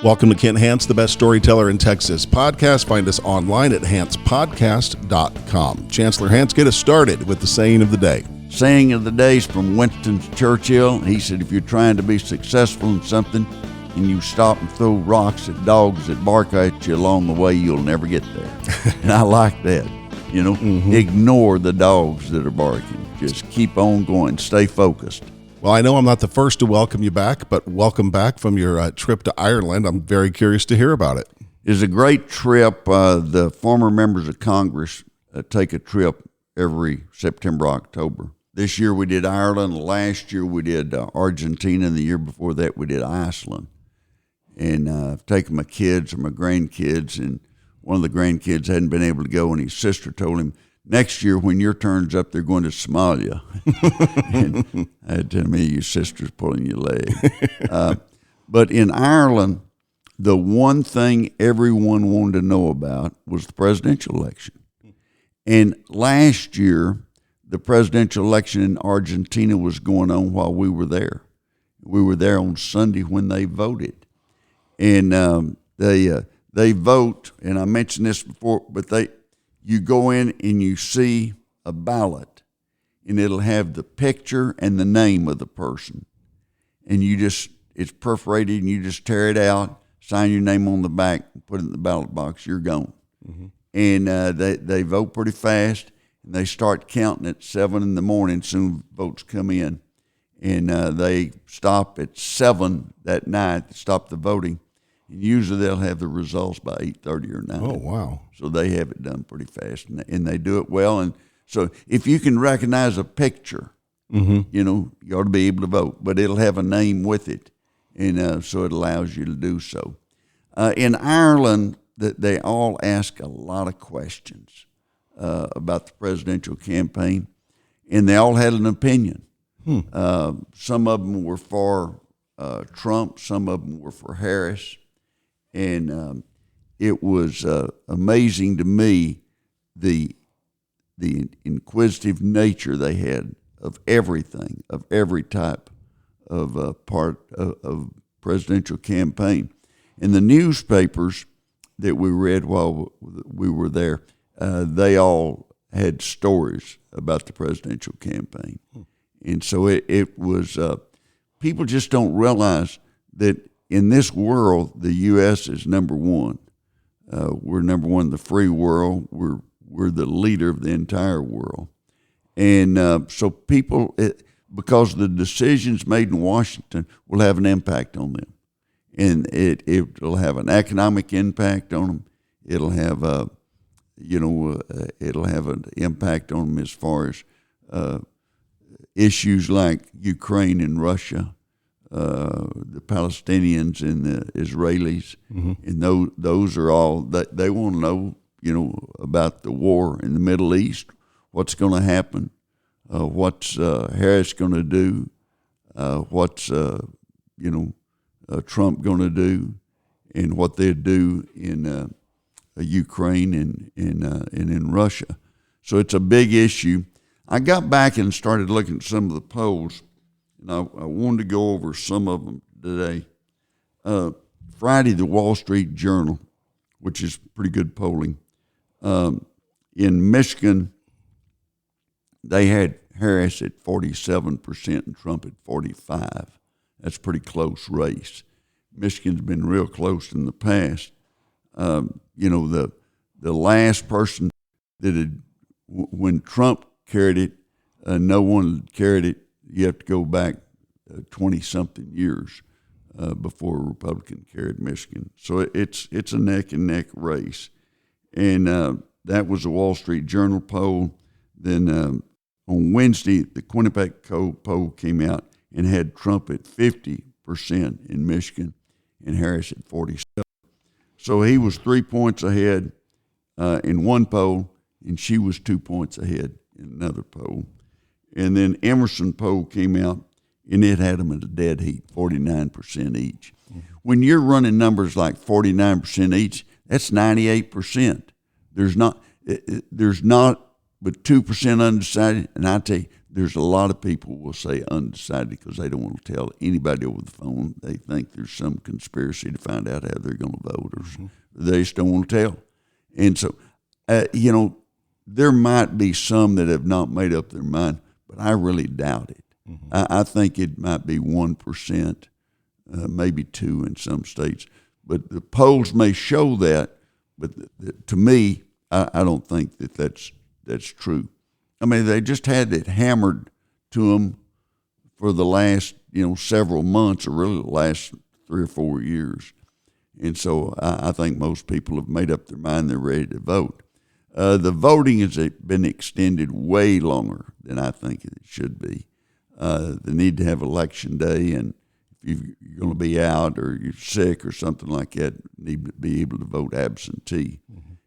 Welcome to Kent Hance, the best storyteller in Texas podcast. Find us online at hancepodcast.com. Chancellor Hance, get us started with the saying of the day. Saying of the day is from Winston Churchill. He said, if you're trying to be successful in something and you stop and throw rocks at dogs that bark at you along the way, you'll never get there. And I like that. Ignore the dogs that are barking. Just keep on going. Stay focused. Well, I know I'm not the first to welcome you back, but welcome back from your trip to Ireland. I'm very curious to hear about it. It's a great trip. The former members of Congress take a trip every September, October. This year we did Ireland. Last year we did Argentina, and the year before that we did Iceland. And I've taken my kids and my grandkids, and one of the grandkids hadn't been able to go, and his sister told him, next year, when your turn's up, they're going to Somalia. And I had to tell me, your sister's pulling your leg. But in Ireland, the one thing everyone wanted to know about was the presidential election. And last year, the presidential election in Argentina was going on while we were there. We were there on Sunday when they voted. And they vote, and I mentioned this before, but you go in and you see a ballot, and it'll have the picture and the name of the person. And it's perforated, and you just tear it out, sign your name on the back, and put it in the ballot box, you're gone. Mm-hmm. And they vote pretty fast, and they start counting at 7 in the morning, soon votes come in. And they stop at 7 that night, stop the voting. And usually they'll have the results by 8:30 or 9. Oh, wow. So they have it done pretty fast, and they do it well. And so if you can recognize a picture, you ought to be able to vote. But it'll have a name with it, and so it allows you to do so. In Ireland, they all ask a lot of questions about the presidential campaign, and they all had an opinion. Some of them were for Trump, some of them were for Harris. And it was amazing to me the inquisitive nature they had of everything, of every type of part of presidential campaign. And the newspapers that we read while we were there, they all had stories about the presidential campaign. And so it was, people just don't realize that in this world, the U.S. is number one. We're number one in the free world. We're the leader of the entire world. And so people, because the decisions made in Washington will have an impact on them. And it'll have an economic impact on them. It'll have it'll have an impact on them as far as issues like Ukraine and Russia. The Palestinians and the Israelis, and those are all that they want to know, about the war in the Middle East, what's going to happen, what's Harris going to do, what's Trump going to do, and what they do in Ukraine and in Russia. So it's a big issue. I got back and started looking at some of the polls. And I wanted to go over some of them today. Friday, the Wall Street Journal, which is pretty good polling. In Michigan, they had Harris at 47% and Trump at 45%. That's a pretty close race. Michigan's been real close in the past. The last person that had, when Trump carried it, no one carried it. You have to go back 20-something years before a Republican carried Michigan. So it's a neck-and-neck race. And that was a Wall Street Journal poll. Then on Wednesday, the Quinnipiac poll came out and had Trump at 50% in Michigan and Harris at 47%. So he was 3 points ahead in one poll, and she was 2 points ahead in another poll. And then Emerson poll came out, and it had them at a dead heat, 49% each. Mm-hmm. When you're running numbers like 49% each, that's 98%. There's not but 2% undecided, and I tell you, there's a lot of people will say undecided because they don't want to tell anybody over the phone. They think there's some conspiracy to find out how they're going to vote, or they just don't want to tell. And so, there might be some that have not made up their mind, but I really doubt it. I think it might be 1%, maybe 2% in some states. But the polls may show that, but to me, I don't think that's true. I mean, they just had it hammered to them for the last, several months, or really the last 3 or 4 years. And so I think most people have made up their mind, they're ready to vote. The voting has been extended way longer than I think it should be. They need to have election day, and if you're going to be out or you're sick or something like that, you need to be able to vote absentee.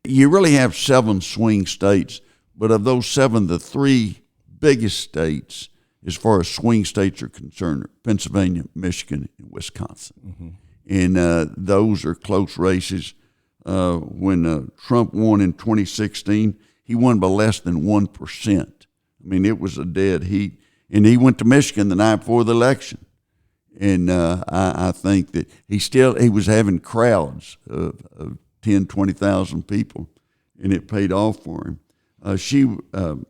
You really have 7 swing states, but of those 7, the 3 biggest states, as far as swing states are concerned, are Pennsylvania, Michigan, and Wisconsin. And those are close races. When Trump won in 2016, he won by less than 1%. I mean, it was a dead heat. And he went to Michigan the night before the election. And I think that he was having crowds of 10, 20,000 people, and it paid off for him.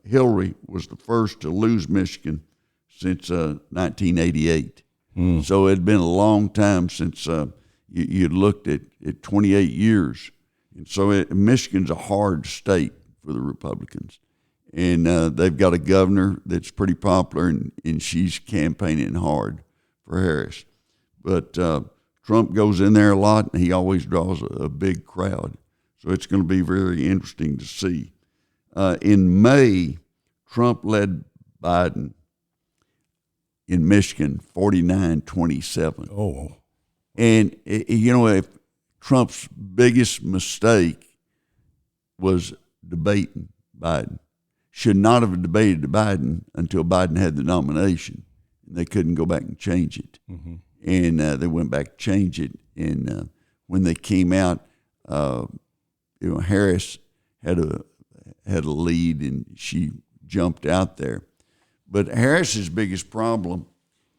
Hillary was the first to lose Michigan since 1988. So it had been a long time since you'd looked at 28 years. And so Michigan's a hard state for the Republicans. And they've got a governor that's pretty popular, and she's campaigning hard for Harris. But Trump goes in there a lot, and he always draws a big crowd. So it's going to be very interesting to see. In May, Trump led Biden in Michigan 49-27. Oh. And, if Trump's biggest mistake was debating Biden, should not have debated Biden until Biden had the nomination. They couldn't go back and change it. And they went back to change it. And when they came out, Harris had a lead, and she jumped out there. But Harris's biggest problem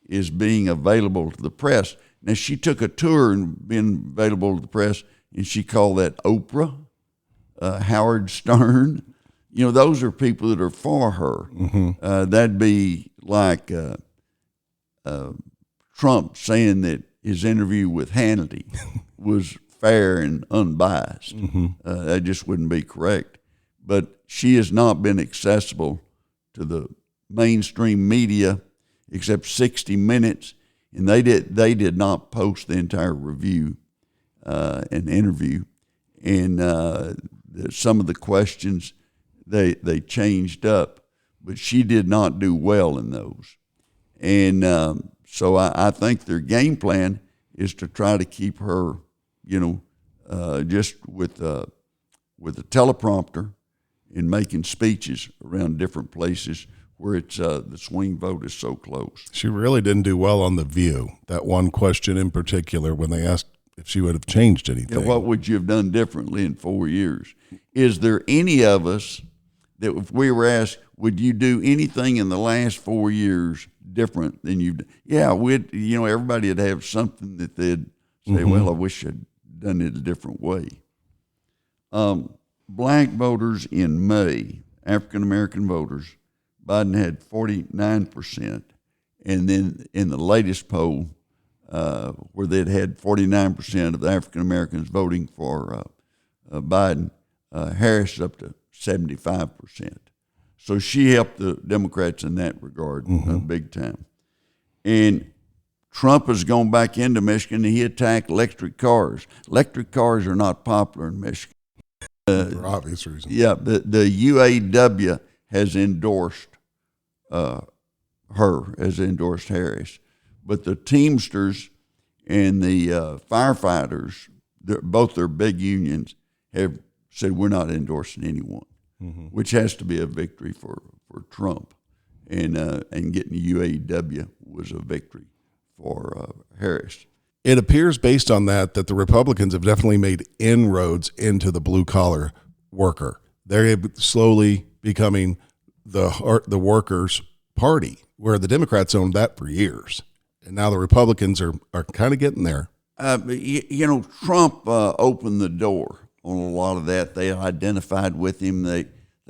is being available to the press. Now, she took a tour and been available to the press, and she called that Oprah, Howard Stern. Those are people that are for her. That'd be like Trump saying that his interview with Hannity was fair and unbiased. That just wouldn't be correct. But she has not been accessible to the mainstream media except 60 Minutes, and they did not post the entire review and interview. And some of the questions they changed up, but she did not do well in those. And so I think their game plan is to try to keep her, just with a teleprompter and making speeches around different places where it's the swing vote is so close. She really didn't do well on The View, that one question in particular, when they asked if she would have changed anything. What would you have done differently in 4 years? Is there any of us that if we were asked, would you do anything in the last 4 years different than you've done? Yeah, everybody would have something that they'd say, well, I wish I'd done it a different way. Black voters in May, African-American voters, Biden had 49%. And then in the latest poll, where they'd had 49% of the African-Americans voting for Biden, Harris is up to 75%. So she helped the Democrats in that regard big time. And Trump has gone back into Michigan, and he attacked electric cars. Electric cars are not popular in Michigan. For obvious reasons. Yeah, the UAW has endorsed has endorsed Harris. But the Teamsters and the firefighters, both their big unions, have said we're not endorsing anyone, which has to be a victory for Trump. And getting the UAW was a victory for Harris. It appears based on that the Republicans have definitely made inroads into the blue-collar worker. They're slowly becoming the workers' party, where the Democrats owned that for years. And now the Republicans are kind of getting there. Trump opened the door on a lot of that. They identified with him. They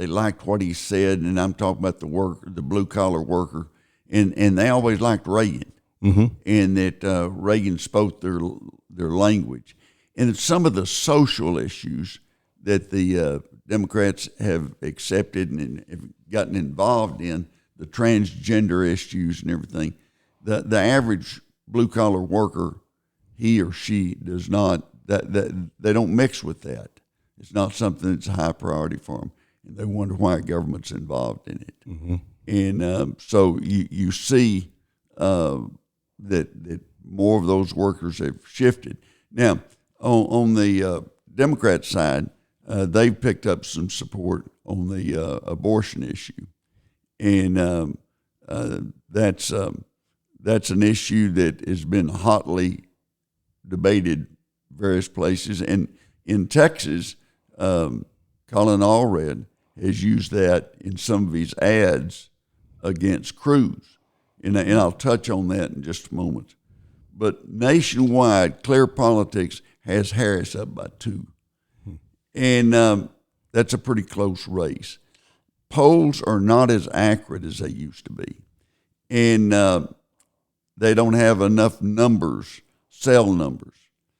liked what he said, and I'm talking about the blue-collar worker. And they always liked Reagan, and that Reagan spoke their language. And some of the social issues that the Democrats have accepted and have gotten involved in, the transgender issues and everything, the average blue-collar worker, he or she does not, that they don't mix with that. It's not something that's a high priority for them, and they wonder why government's involved in it. And so you see that more of those workers have shifted. Now, on the Democrat side, they've picked up some support on the abortion issue, and that's an issue that has been hotly debated various places. And in Texas, Colin Allred has used that in some of his ads against Cruz, and I'll touch on that in just a moment. But nationwide, Clear Politics has Harris up by 2, and that's a pretty close race. Polls are not as accurate as they used to be, and they don't have enough numbers, cell numbers.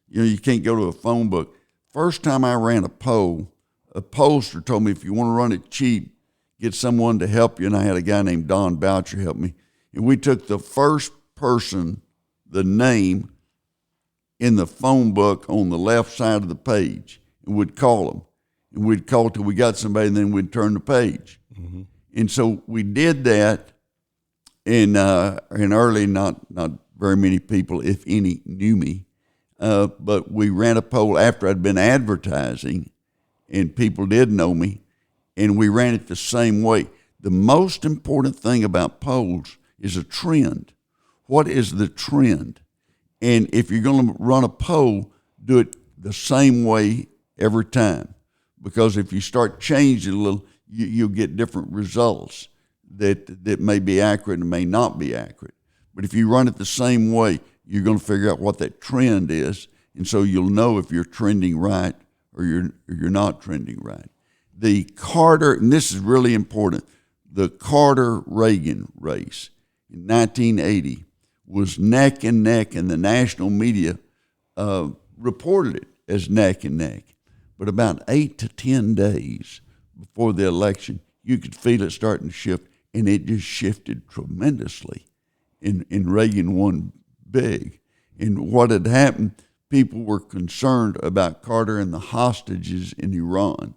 You can't go to a phone book. First time I ran a poll, a pollster told me, if you want to run it cheap, get someone to help you. And I had a guy named Don Boucher help me. And we took the first person, the name, in the phone book on the left side of the page, and we'd call them. And we'd call till we got somebody, and then we'd turn the page. And so we did that, and early, not very many people, if any, knew me. But we ran a poll after I'd been advertising, and people did know me, and we ran it the same way. The most important thing about polls is a trend. What is the trend? And if you're going to run a poll, do it the same way every time, because if you start changing a little, you'll get different results that may be accurate and may not be accurate. But if you run it the same way, you're going to figure out what that trend is, and so you'll know if you're trending right or you're not trending right. The Carter, and this is really important, the Carter-Reagan race in 1980 was neck and neck, and the national media reported it as neck and neck. But about 8 to 10 days before the election, you could feel it starting to shift, and it just shifted tremendously. And Reagan won big. And what had happened, people were concerned about Carter and the hostages in Iran,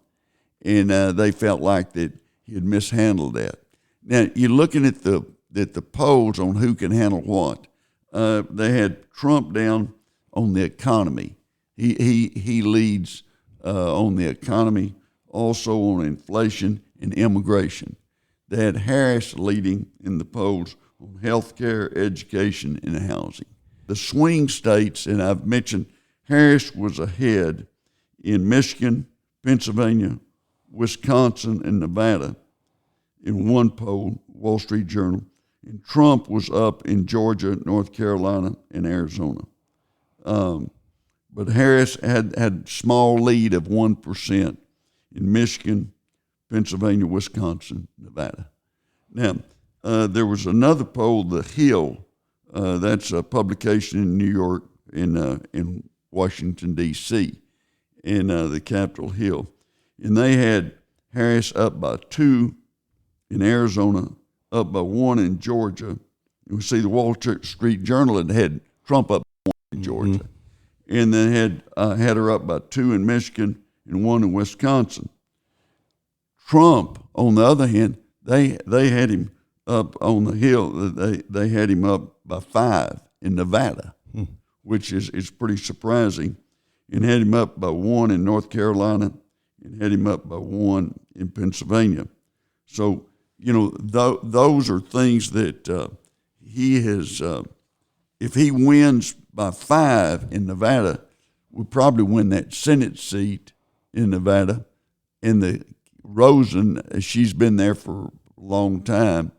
and they felt like that he had mishandled that. Now, you're looking at the polls on who can handle what. They had Trump down on the economy. He leads on the economy, also on inflation and immigration. They had Harris leading in the polls on health care, education, and housing. The swing states, and I've mentioned Harris was ahead in Michigan, Pennsylvania, Wisconsin, and Nevada in one poll, Wall Street Journal, and Trump was up in Georgia, North Carolina, and Arizona. But Harris had small lead of 1% in Michigan, Pennsylvania, Wisconsin, Nevada. Now, there was another poll, The Hill. That's a publication in New York, in Washington, D.C., in the Capitol Hill. And they had Harris up by 2 in Arizona, up by 1 in Georgia. You see the Wall Street Journal had Trump up by 1 in Georgia. And then had her up by 2 in Michigan and 1 in Wisconsin. Trump, on the other hand, they had him up on the Hill. They had him up by 5 in Nevada, which is pretty surprising, and had him up by 1 in North Carolina, and had him up by 1 in Pennsylvania. So, those are things that he has. If he wins by 5 in Nevada, we'll probably win that Senate seat in Nevada. And the Rosen, she's been there for a long time,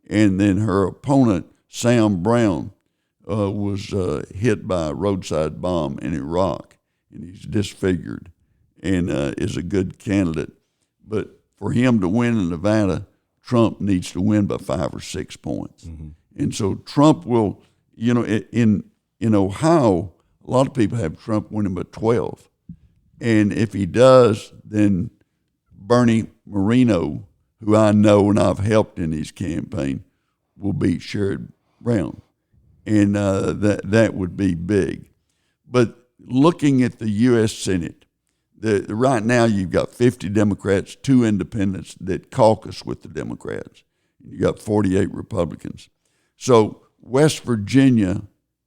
And then her opponent, Sam Brown, was hit by a roadside bomb in Iraq, and he's disfigured and is a good candidate. But for him to win in Nevada, Trump needs to win by 5 or 6 points. Mm-hmm. And so Trump will, in Ohio, a lot of people have Trump winning by 12. And if he does, then Bernie Moreno, who I know and I've helped in his campaign, will beat Sherrod Brown. And that would be big. But looking at the U.S. Senate, right now you've got 50 Democrats, 2 independents that caucus with the Democrats. You got 48 Republicans. So West Virginia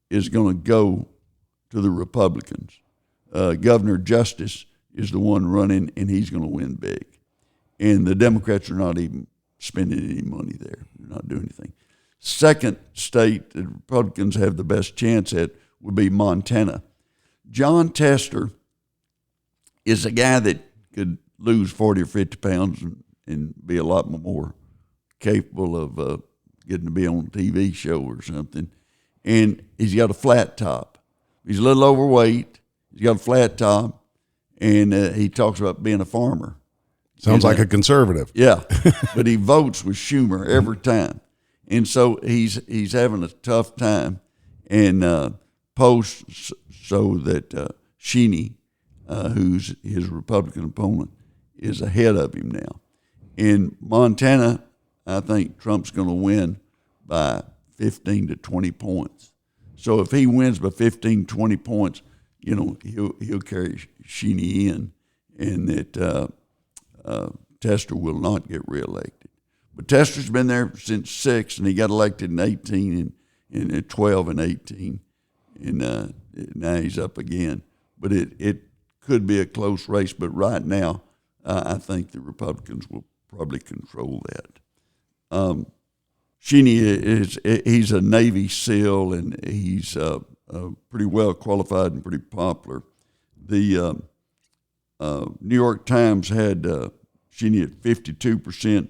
is going to go to the Republicans. Governor Justice is the one running, and he's going to win big. And the Democrats are not even spending any money there. They're not doing anything. Second state that Republicans have the best chance at would be Montana. John Tester is a guy that could lose 40 or 50 pounds and be a lot more capable of getting to be on a TV show or something. And he's got a flat top. He's a little overweight. He's got a flat top, and he talks about being a farmer. Sounds like a conservative. Yeah, but he votes with Schumer every time. And so he's having a tough time, and polls show that Sheeny, who's his Republican opponent, is ahead of him now. In Montana, I think Trump's going to win by 15 to 20 points. So if he wins by 15, 20 points, he'll carry Sheeny in, and that Tester will not get reelected. But Tester's been there since 6, and he got elected in 18 and 12 and 18, and now he's up again. But it could be a close race, but right now I think the Republicans will probably control that. Sheeny he's a Navy SEAL, and he's pretty well qualified and pretty popular. The New York Times had Sheeny at 52%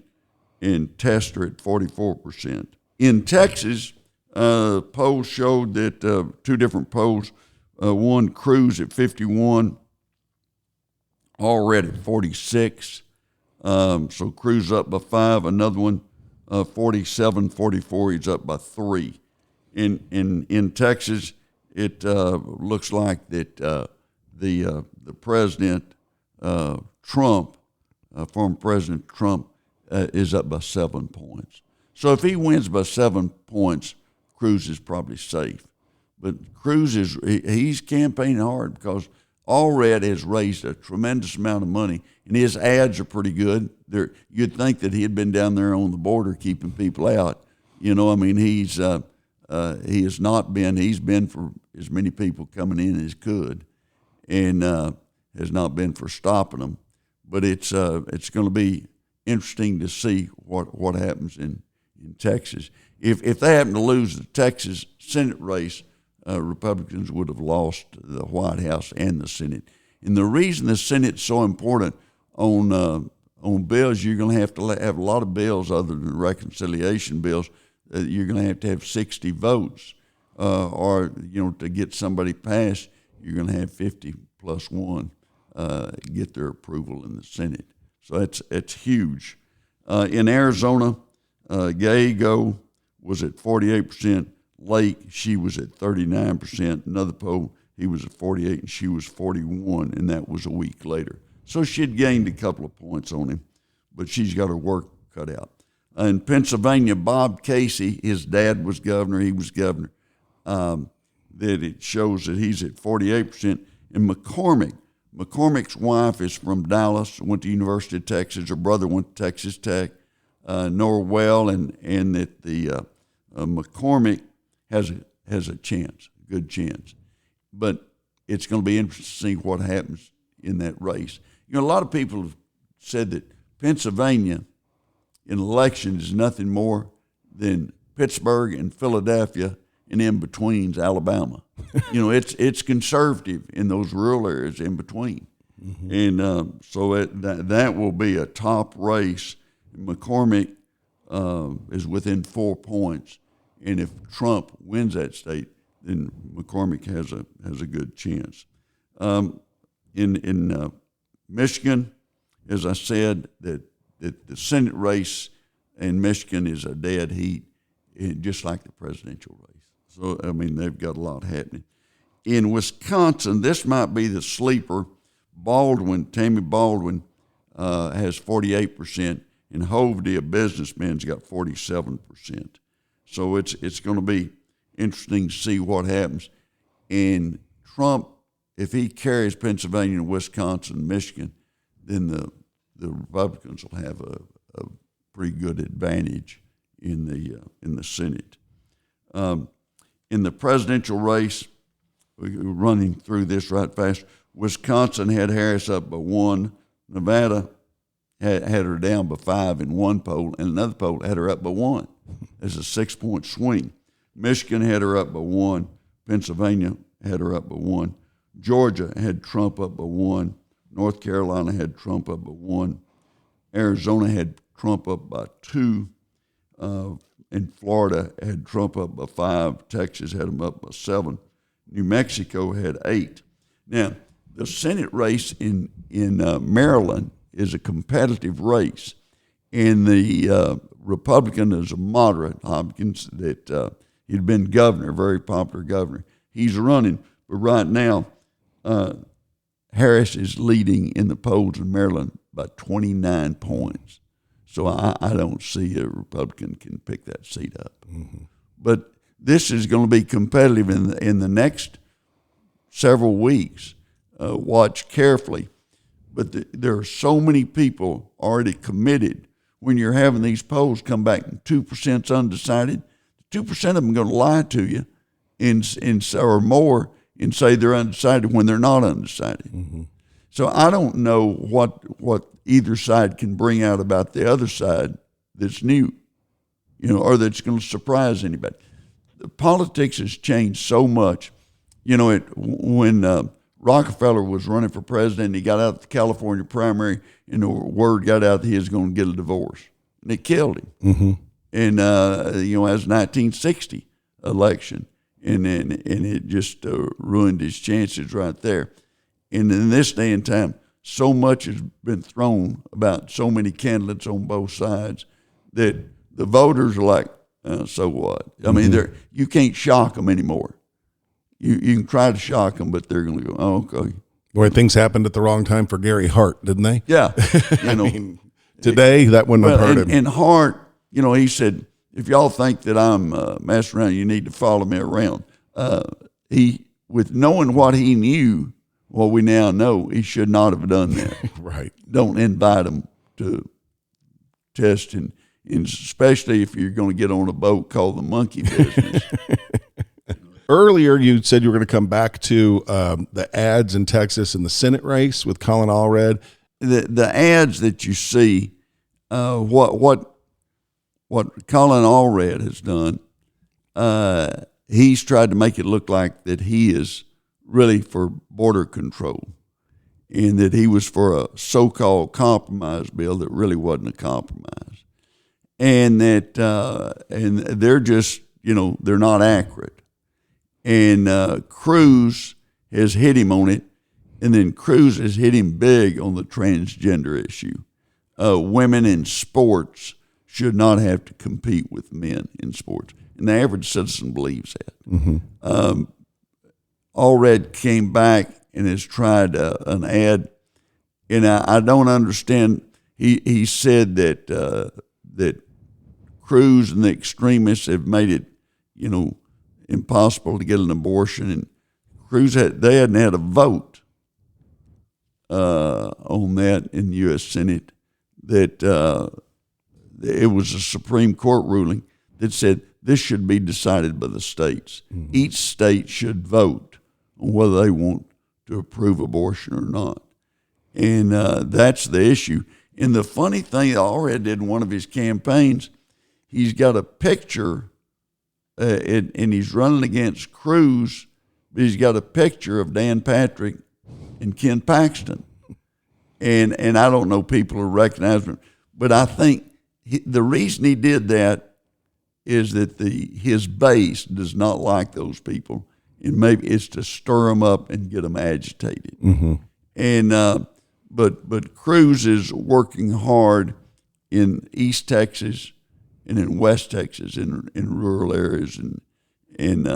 and Tester at 44%. In Texas, polls showed that 2 different polls, one Cruz at 51, Allred at 46. So Cruz up by 5. Another one, 47-44, he's up by 3. In Texas, it looks like that the president Trump, former President Trump, is up by 7 points. So if he wins by 7 points, Cruz is probably safe. But Cruz he's campaigning hard because Allred has raised a tremendous amount of money, and his ads are pretty good. You'd think that he had been down there on the border keeping people out. He has not been. He's been for as many people coming in as could, and has not been for stopping them. But it's going to be interesting to see what happens in Texas. If they happen to lose the Texas Senate race, Republicans would have lost the White House and the Senate. And the reason the Senate's so important on bills, you're going to have a lot of bills other than reconciliation bills. You're going to have 60 votes, or to get somebody passed, you're going to have 50 plus 1 get their approval in the Senate. So it's huge. In Arizona, Gallego was at 48%. Lake, she was at 39%. Another poll, he was at 48 and she was 41, and that was a week later. So she had gained a couple of points on him, but she's got her work cut out. In Pennsylvania, Bob Casey, his dad was governor, he was governor, that it shows that he's at 48%. And McCormick's wife is from Dallas, went to University of Texas. Her brother went to Texas Tech. Know her well, and that the McCormick has a chance, a good chance. But it's going to be interesting to see what happens in that race. A lot of people have said that Pennsylvania in elections is nothing more than Pittsburgh and Philadelphia, and in between's Alabama. It's conservative in those rural areas in between. Mm-hmm. And so that will be a top race. McCormick is within 4 points, and if Trump wins that state, then McCormick has a good chance. In Michigan, as I said, that the Senate race in Michigan is a dead heat, just like the presidential race. So, I mean, they've got a lot happening. In Wisconsin, this might be the sleeper. Tammy Baldwin has 48%, and Hovde, a businessman's got 47%. So it's going to be interesting to see what happens. And Trump, if he carries Pennsylvania, Wisconsin, Michigan, then the Republicans will have a pretty good advantage in the Senate. In the presidential race, we're running through this right fast. Wisconsin had Harris up by 1. Nevada had her down by 5 in one poll, and another poll had her up by 1. There's a 6-point swing. Michigan had her up by 1. Pennsylvania had her up by 1. Georgia had Trump up by 1. North Carolina had Trump up by 1. Arizona had Trump up by 2. And Florida had Trump up by 5. Texas had him up by 7. New Mexico had 8. Now, the Senate race in Maryland is a competitive race, and the Republican is a moderate, Hopkins, that he'd been governor, very popular governor. He's running, but right now, Harris is leading in the polls in Maryland by 29 points. So I don't see a Republican can pick that seat up. Mm-hmm. But this is going to be competitive in the next several weeks. Watch carefully. But there are so many people already committed. When you're having these polls come back and 2%'s undecided, 2% of them are going to lie to you or more and say they're undecided when they're not undecided. Mm-hmm. So I don't know what either side can bring out about the other side that's new, or that's going to surprise anybody. The politics has changed so much. When Rockefeller was running for president, he got out of the California primary, and the word got out that he was going to get a divorce, and it killed him. Mm-hmm. And that was 1960 election, and it just ruined his chances right there. And in this day and time, so much has been thrown about so many candidates on both sides that the voters are like, so what? I mean, you can't shock them anymore. You can try to shock them, but they're going to go, oh, okay. Boy, things happened at the wrong time for Gary Hart, didn't they? Yeah. I mean, today, that wouldn't have hurt him. And Hart, he said, if y'all think that I'm messing around, you need to follow me around. With knowing what he knew, what we now know, he should not have done that. Right. Don't invite him to test, and especially if you're going to get on a boat called the monkey business. Earlier, you said you were going to come back to the ads in Texas in the Senate race with Colin Allred. The ads that you see, what Colin Allred has done, he's tried to make it look like that he is really for border control, and that he was for a so-called compromise bill that really wasn't a compromise, and that and they're just they're not accurate. And Cruz has hit him on it, and then Cruz has hit him big on the transgender issue. Women in sports should not have to compete with men in sports, and the average citizen believes that. Mm-hmm. Allred came back and has tried an ad, and I don't understand. He said that that Cruz and the extremists have made it, impossible to get an abortion, and Cruz they hadn't had a vote on that in the U.S. Senate. That it was a Supreme Court ruling that said this should be decided by the states. Mm-hmm. Each state should vote on whether they want to approve abortion or not. And that's the issue. And the funny thing that Allred did in one of his campaigns, he's got a picture, and he's running against Cruz, but he's got a picture of Dan Patrick and Ken Paxton. And I don't know people who recognize him, but I think the reason he did that is that his base does not like those people, and maybe it's to stir them up and get them agitated. Mm-hmm. And but Cruz is working hard in East Texas and in West Texas, in rural areas, and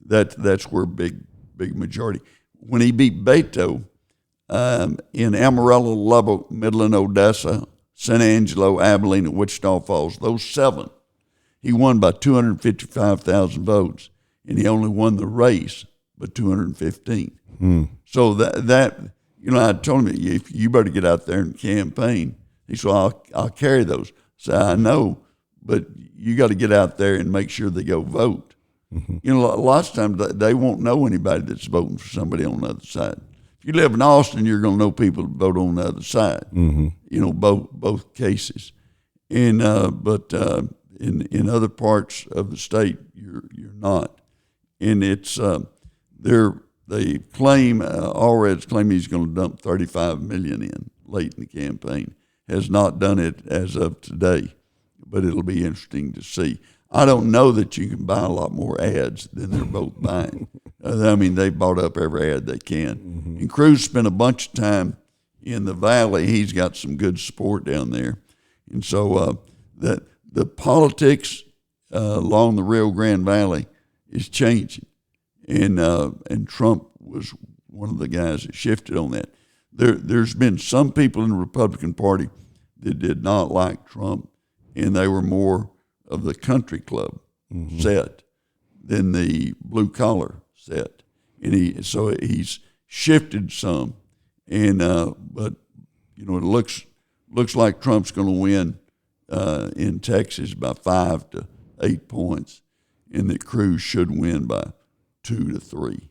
that's where big majority. When he beat Beto in Amarillo, Lubbock, Midland, Odessa, San Angelo, Abilene, and Wichita Falls, those 7, he won by 255,000 votes, and he only won the race by 215. So that I told him, if you better get out there and campaign. He said, I'll carry those. So I know, but you got to get out there and make sure they go vote. Mm-hmm. Lots of times they won't know anybody that's voting for somebody on the other side. If you live in Austin, you're going to know people that vote on the other side. Mm-hmm. Both cases. And but in other parts of the state, you're not. And it's they claim Allred's claim he's going to dump $35 million in late in the campaign. Has not done it as of today, but it'll be interesting to see. I don't know that you can buy a lot more ads than they're both buying. They bought up every ad they can. Mm-hmm. And Cruz spent a bunch of time in the valley. He's got some good support down there. And so that the politics along the Rio Grande Valley is changing. And Trump was one of the guys that shifted on that. There's been some people in the Republican Party that did not like Trump, and they were more of the country club set than the blue collar set, and he's shifted some, and but it looks like Trump's going to win in Texas by 5 to 8 points, and that Cruz should win by 2 to 3.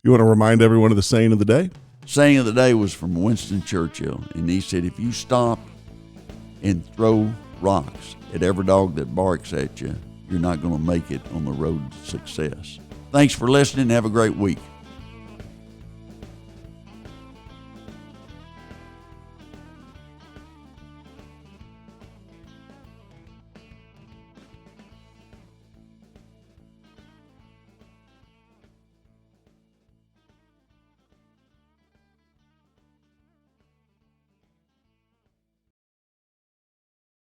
You want to remind everyone of the saying of the day? Saying of the day was from Winston Churchill, and he said, if you stop and throw rocks at every dog that barks at you, you're not going to make it on the road to success. Thanks for listening. Have a great week.